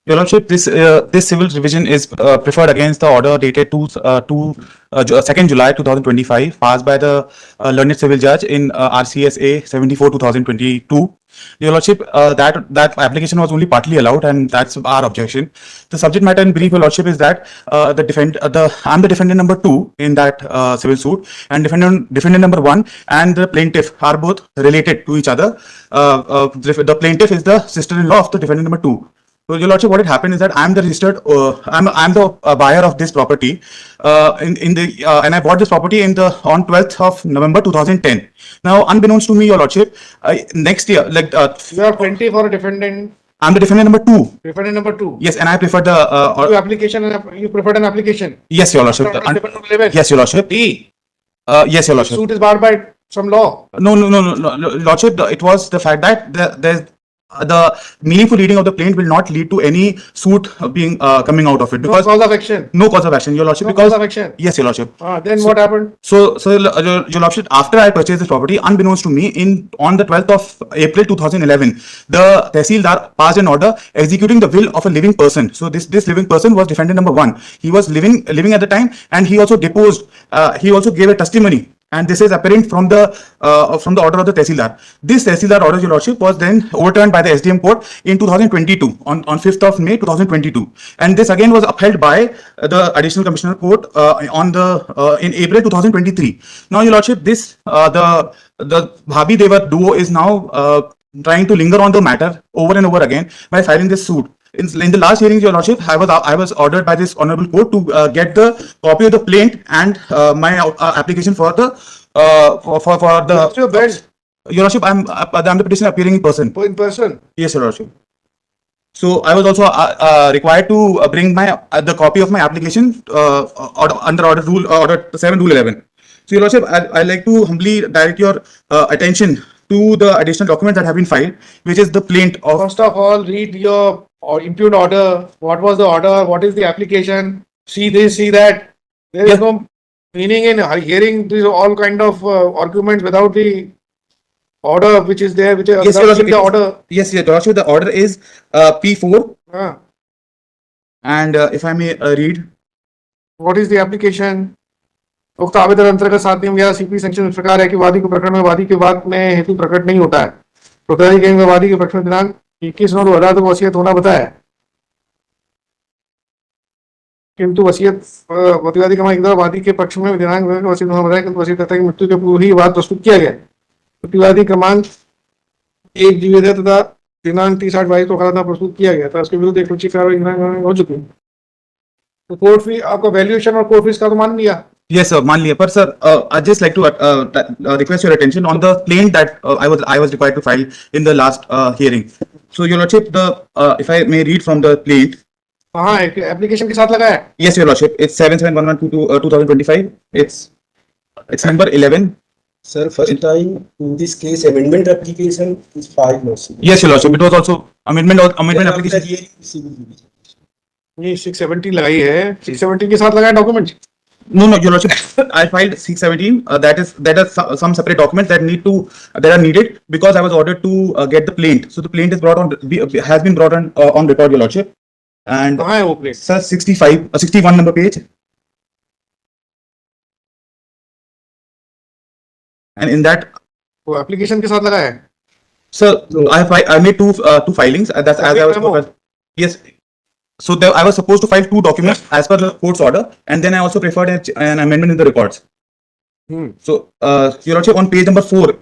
Your Lordship, this civil revision is preferred against the order dated 2 July 2025, passed by the learned civil judge in RCSA 74/2022. Your Lordship, that application was only partly allowed, and that's our objection. The subject matter in brief, Your Lordship, is that I'm the defendant number 2 in that civil suit, and defendant number 1 and the plaintiff are both related to each other. The plaintiff is the sister-in-law of the defendant number 2. So, Your Lordship, what had happened is that I'm the registered, I'm the buyer of this property, and I bought this property on 12th of November 2010. Now, unbeknownst to me, Your Lordship, next year, You are plaintiff or a defendant? I'm the defendant number 2. Defendant number 2. Yes, and I prefer the You preferred an application. yes, Your Lordship. Yes, Your Lordship. D. Yes, Your Lordship. Suit is barred by some law. No, Lordship. It was the fact that the meaningful reading of the plaint will not lead to any suit being coming out of it, No because cause of action. no cause of action, Your Lordship. No Because cause of action. yes, Your Lordship. Then what happened? So, Your Lordship, after I purchased this property, unbeknownst to me, on the 12th of April 2011, the Tehsildar passed an order executing the will of a living person. So, this living person was defendant number 1. He was living at the time, and he also deposed. He also gave a testimony. And this is apparent from the order of the Tehsildar. This Tehsildar order, Your Lordship, was then overturned by the SDM court in 2022 on 5th of May 2022, and this again was upheld by the Additional Commissioner Court in April 2023. Now, Your Lordship, this the Bhabhi Devat duo is now trying to linger on the matter over and over again by filing this suit. In the last hearings, Your Lordship, I was ordered by this honorable court to get the copy of the plaint and my application for the What's your best Your Lordship. I'm the petitioner appearing in person. in person? Yes, Your Lordship. So I was also required to bring the copy of my application under order 7 rule 11. So, Your Lordship, I like to humbly direct your attention to the additional documents that have been filed, which is the plaint of. First of all, read your impugned order. What was the order? What is the application? See this, see that. There is Yes. no meaning in hearing these all kind of arguments without the order which is there, which is Yes, Your Lordship, the order. Yes, Your Lordship, the order is P4, हाँ. and if I may read. What is the application? उक्त आवेदन अंतर्गत 7 नियम 11 CP section इस प्रकार है कि वादी को प्रकरण में वादी के वाद में हेतु प्रकट नहीं होता है। प्रतिवादी कहेंगे वादी के पक्ष में दिनांक 21/9/2000 को वसीयत होना बताया, किंतु वसीयत प्रतिवादी का एक वादी के पक्ष में दिनांक वसीयत होना बताया, किंतु वसीयतकर्ता की मृत्यु के पूर्व ही वाद प्रस्तुत किया गया। प्रतिवादी क्रमांक 1 जीवित है तथा दिनांक 30/8/22 को खराधा प्रस्तुत किया गया था, उसके विरुद्ध एक उचित कार्रवाई हो चुकी है। तो कोर्ट फी आपका वैल्यूएशन और कोर्ट फीस का तो मान लिया। Yes, sir. मान लिया, पर sir, I'd just like to request your attention on the plaint that I was required to file in the last hearing. So, Your Lordship, if I may read from the plaint. हाँ, application के साथ लगा है। Yes, Your Lordship. It's 7711/2025. It's number 11. Sir, first time in this case, amendment application is filed also. Yes, Your Lordship. It was also amendment application. ये 617 लगाई है, 617 के साथ लगाए document. No, Your Lordship. I filed 617. That is some separate documents that are needed because I was ordered to get the plaint. So the plaint is has been brought on record, Your Lordship. And कहाँ है वो plate? sir, 61 number page. And in that, वो application के साथ लगा है। sir, I made two filings. That's as I was. Memo. Yes. So I was supposed to file 2 documents as per the court's order, and then I also preferred an amendment in the records. So, Your Lordship, on page number 4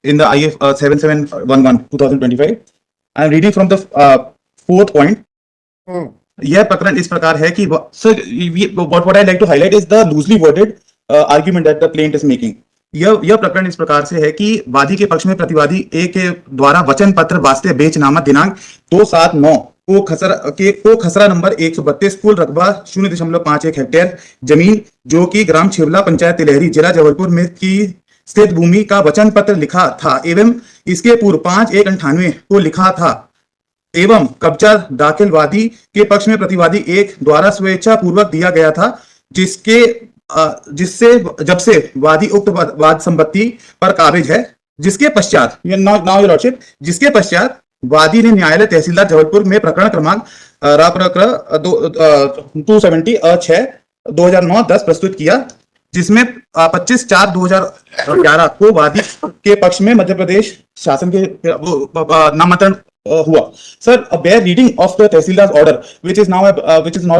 in the IF 7711/2025, I am reading from the 4th point. यह प्रकरण इस प्रकार है कि sir, what I like to highlight is the loosely worded argument that the plaintiff is making. यह प्रकरण इस प्रकार से है कि वादी के पक्ष में प्रतिवादी ए के द्वारा वचन पत्र वास्ते बेचनामा दिनांक 2/7/9 को खसरा नंबर 132 कुल रकबा 0.51 हेक्टेयर जमीन जो कि ग्राम छिवला पंचायत तिलहरी जिला जबलपुर में की स्थित भूमि का वचन पत्र लिखा था एवं इसके पूर्व 5/1/98 को लिखा था एवं कब्जा दाखिल वादी के पक्ष में प्रतिवादी एक द्वारा स्वेच्छा पूर्वक दिया गया था, जिससे जब से वादी उक्त वाद संपत्ति पर काबिज है, जिसके पश्चात जिसके पश्चात वादी ने न्यायालय तहसीलदार जबलपुर में प्रकरण क्रमांक 270/6/2009-10 प्रस्तुत किया, जिसमें 25/4/2011 को वादी के पक्ष में मध्य प्रदेश शासन के नामांतरण हुआ. Sir, a bare reading of the Tehsildar's order, which is now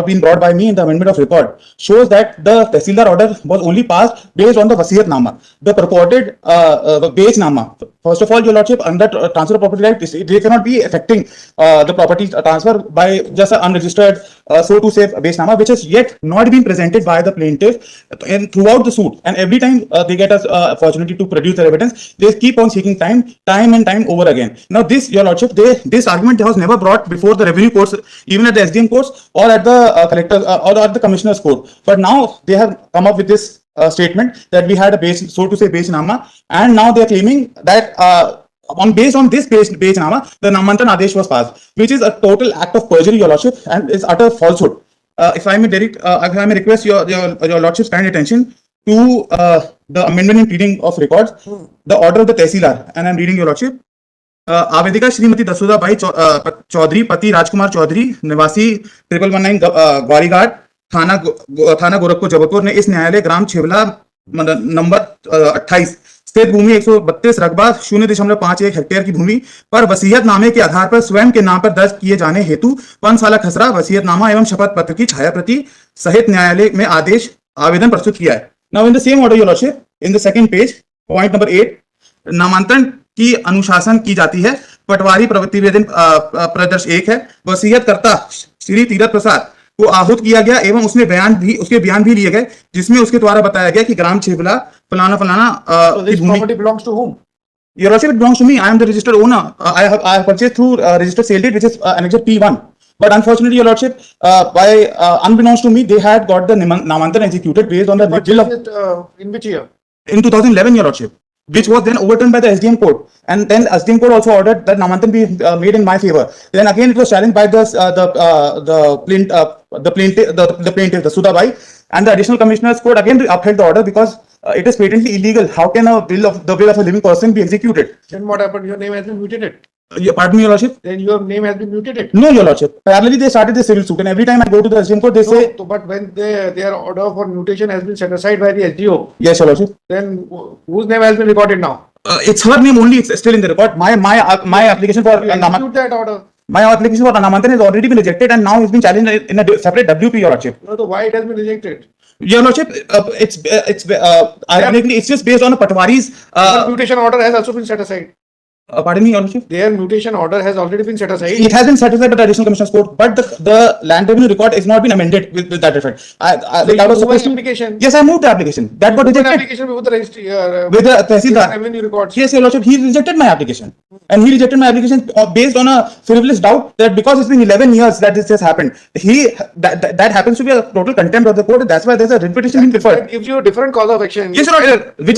been brought by me in the amendment of record, shows that the Tehsildar order was only passed based on the Wasiyatnama. The purported Bechnama. First of all, Your Lordship, under transfer of property right, they cannot be affecting the property transfer by just an unregistered, so to say, Bechnama, which has yet not been presented by the plaintiff and throughout the suit. And every time they get an opportunity to produce their evidence, they keep on seeking time and time over again. Now, this, Your Lordship, this argument was never brought before the revenue courts, even at the SDM courts or at the collector or at the commissioner's court. But now they have come up with this statement that we had a base, so to say, Bechnama, and now they are claiming that based on this Bechnama, the Namantaran Adesh was passed, which is a total act of perjury, Your Lordship, and is utter falsehood. If I may request your Lordship's kind attention to the amendment in pleading of records, the order of the Tehsildar, and I am reading, Your Lordship. आवेदिका श्रीमती दसुदा बाई चौधरी, पति राजकुमार चौधरी, निवासी 1119 ग्वारीघाट, थाना गोरखपुर जबलपुर ने इस न्यायालय ग्राम छेवला number 28 स्थित भूमि 132 रकबा 0.51 hectare की भूमि पर वसीयतनामे के आधार पर स्वयं के नाम पर दर्ज किए जाने हेतु पंचसाला खसरा वसीयतनामा एवं शपथ पत्र की छाया प्रति सहित न्यायालय में आवेदन प्रस्तुत किया है. Now in the same order, your lordship, in the second page, point number 8, नामांतरण की अनुशासन की जाती है. पटवारी प्रतिवेदन प्रदर्श 1 है. वसीयतकर्ता श्री तीरथ प्रसाद को आहूत किया गया एवं उसके बयान भी लिए गए, जिसमें उसके द्वारा बताया गया कि ग्राम छेवला फलाना property belongs to whom? Your Lordship, it belongs to me. I am the registered owner. I have purchased through registered sale deed, which is annexure P1. But unfortunately, Your Lordship, by unbeknownst to me, they had got the Namantaran executed based on the bill of In which year? in 2011, Your Lordship, which was then overturned by the SDM court, and then SDM court also ordered that Namantaran be made in my favor. Then again, it was challenged by the plaintiff, the Sudabai, and the additional commissioner's court again upheld the order because it is patently illegal. How can the will of a living person be executed? Then what happened? Your name has been mutated. Pardon me, Your Lordship. Then your name has been mutated. No, Your Lordship. Parallelly, they started the civil suit, and every time I go to the SDM court, they say, But when their order for mutation has been set aside by the SDO, yes, Your Lordship. then whose name has been recorded now? It's her name only. It's still in the record. My application for Execute that order. my application for Namantaran has already been rejected, and now it's been challenged in a separate WP, Your Lordship. No, so why it has been rejected? Your Lordship, ironically, it's just based on a Patwari's. The mutation order has also been set aside. Pardon me, Your Lordship. Their mutation order has already been set aside. It has been satisfied by the additional commissioner's court, but the land revenue record has not been amended with that effect. I was supposed to. Application. Yes, I moved the application. That got An rejected application with the registry. with the Tehsildar. Revenue records. Yes, Your Lordship, he rejected my application. And he rejected my application based on a frivolous doubt that because it's been 11 years that this has happened, that happens to be a total contempt of the court. That's why there's a writ petition being That preferred. gives you a different cause of action. Yes, Your Lordship, which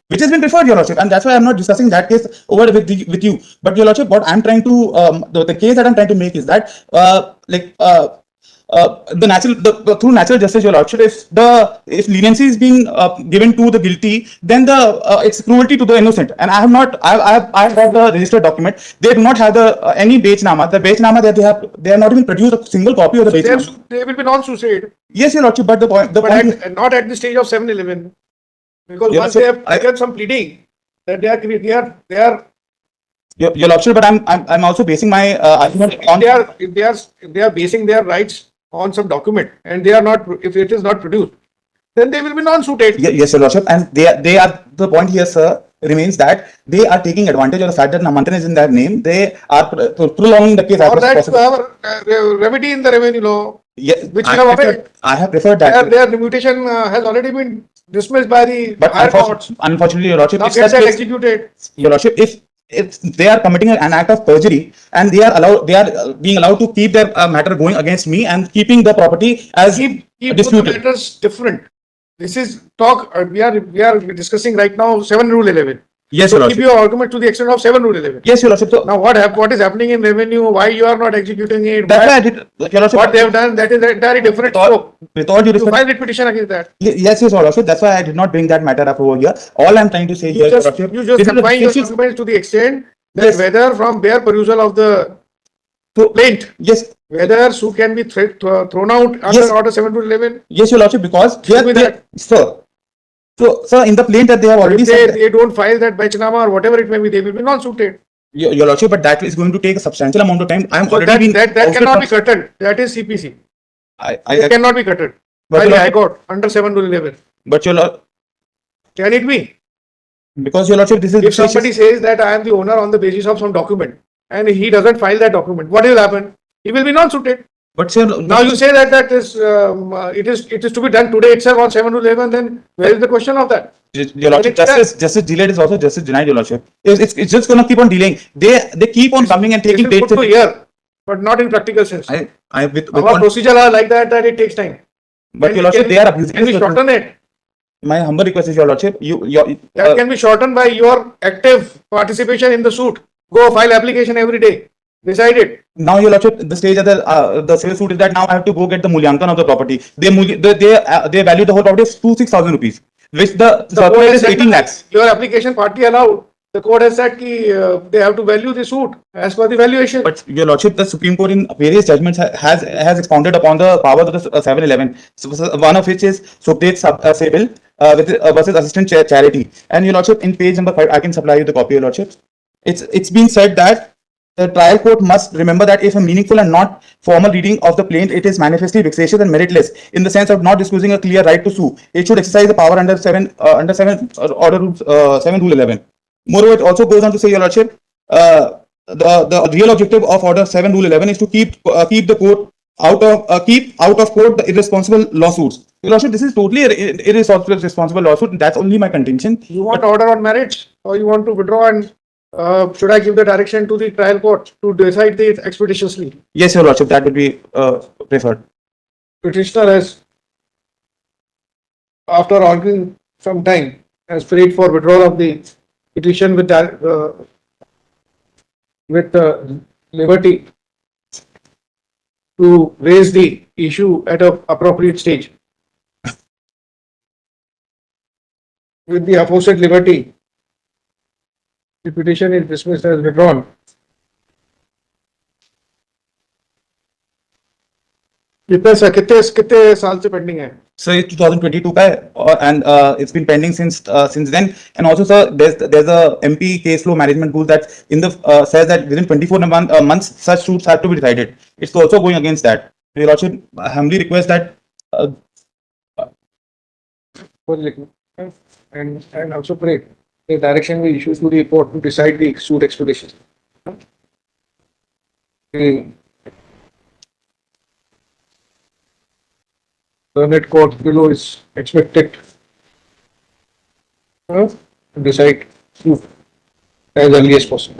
Which has been preferred, Your Lordship, and that's why I'm not discussing that case over with you. But Your Lordship, what I'm trying to the case that I'm trying to make is that through natural justice, Your Lordship, if leniency is being given to the guilty, then it's cruelty to the innocent. And I have got the registered document. They do not have any Bechnama. The Bechnama that they have not even produced a single copy of the Bechnama. They will be non-suicide. Yes, Your Lordship, but Not at the stage of 7-11. Because Your once Lordship, they have taken some pleading, that they are Your Lordship, but I'm also basing my argument on. if they are basing their rights on some document and they are not, if it is not produced, then they will be non-suited. Yes, Your Lordship, and they are the point here, sir, remains that they are taking advantage of the fact that Namantaran is in their name. They are prolonging the case. Or that to have a remedy in the revenue law, Yes, which I have preferred that. their mutation has already been dismissed by the But higher courts. unfortunately, Your Lordship, Now if gets such that case- executed. Your Lordship, if they are committing an act of perjury and they are being allowed to keep their matter going against me and keeping the property as Keep both the disputed. matters different. This is talk. We are discussing right now 7 Rule 11. Yes, Your So keep Lordship. your argument to the extent of 7 Rule 11. Yes, Your Lordship. So Now what is happening in revenue? Why you are not executing it? that's why Why, I did. Your Lordship, what they have done? That is an entirely different with all, scope. with all due You respect. file a petition against that. Yes, Your Lordship. That's why I did not bring that matter up over here. All I'm trying to say here, Your Lordship, You just this is a- confine your this is- arguments to the extent that Yes. whether from bare perusal of the So, plaint, yes, whether suit can be thrown out under Yes. order 7-11. yes, Your Lordship, because Show me that. sir. So, sir, in the plaint that they have already If said, they don't file that benchnama or whatever it may be, they will be non-suited. Your Lordship, but that is going to take a substantial amount of time. I am So already been that ousted cannot be from- curtailed. That is CPC. It I cannot be curtailed But by Your the High Lordship, Court under 7-11. but Your Lord, Can it be? because Your Lordship, this is If somebody says that I am the owner on the basis of some document and he doesn't file that document, what will happen? He will be non-suited. but sir, Now you say that it is to be done today itself on 7-11. Then where is the question of that? Your Lordship, justice delayed is also justice denied, Your Lordship. It's just gonna keep on delaying. They keep on coming and This taking is put dates. to year, but not in practical sense. I with Our all, procedure are like that it takes time. but Your Lordship, they are abusing. Can we this. shorten it? My humble request is, Your Lordship, That can be shortened by your active participation in the suit. Go file application every day. Decide it. now Your Lordship, the stage of the civil suit is that now I have to go get the mulyankan of the property. They value the whole property as 26,000 rupees, which the The court circular has is said 18 that lakhs. your application party allowed. The court has said that they have to value the suit as per the valuation. But Your Lordship, the Supreme Court in various judgments has expounded upon the powers of the 7-11. So, one of which is Sukhdev Sebil versus Assistant Charity. And Your Lordship, in page number 5, I can supply you the copy, Your Lordship. It's been said that the trial court must remember that if a meaningful and not formal reading of the plaint, it is manifestly vexatious and meritless in the sense of not disclosing a clear right to sue. It should exercise the power under 7 order rules 7 rule 11. Moreover, it also goes on to say, Your Lordship, the real objective of order 7 rule 11 is to keep the court keep out of court the irresponsible lawsuits. Your Lordship, this is totally irresponsible lawsuit. That's only my contention. You want order on merits or you want to withdraw and should I give the direction to the trial court to decide it expeditiously? Yes, Your Lordship, that would be preferred. Petitioner has, after arguing some time, has prayed for withdrawal of the petition with liberty to raise the issue at an appropriate stage. With the aforesaid liberty, the petition is dismissed as withdrawn. कितने साल से pending है? So it's 2022 का है, and it's been pending since then. And also, sir, there's a MP case flow management rule that says that within 24 months such suits have to be decided. It's also going against that. Your Lordship, I humbly request that. And also pray the direction we issue to the court to decide the suit expedition. The net court below is expected to decide suit as early as possible.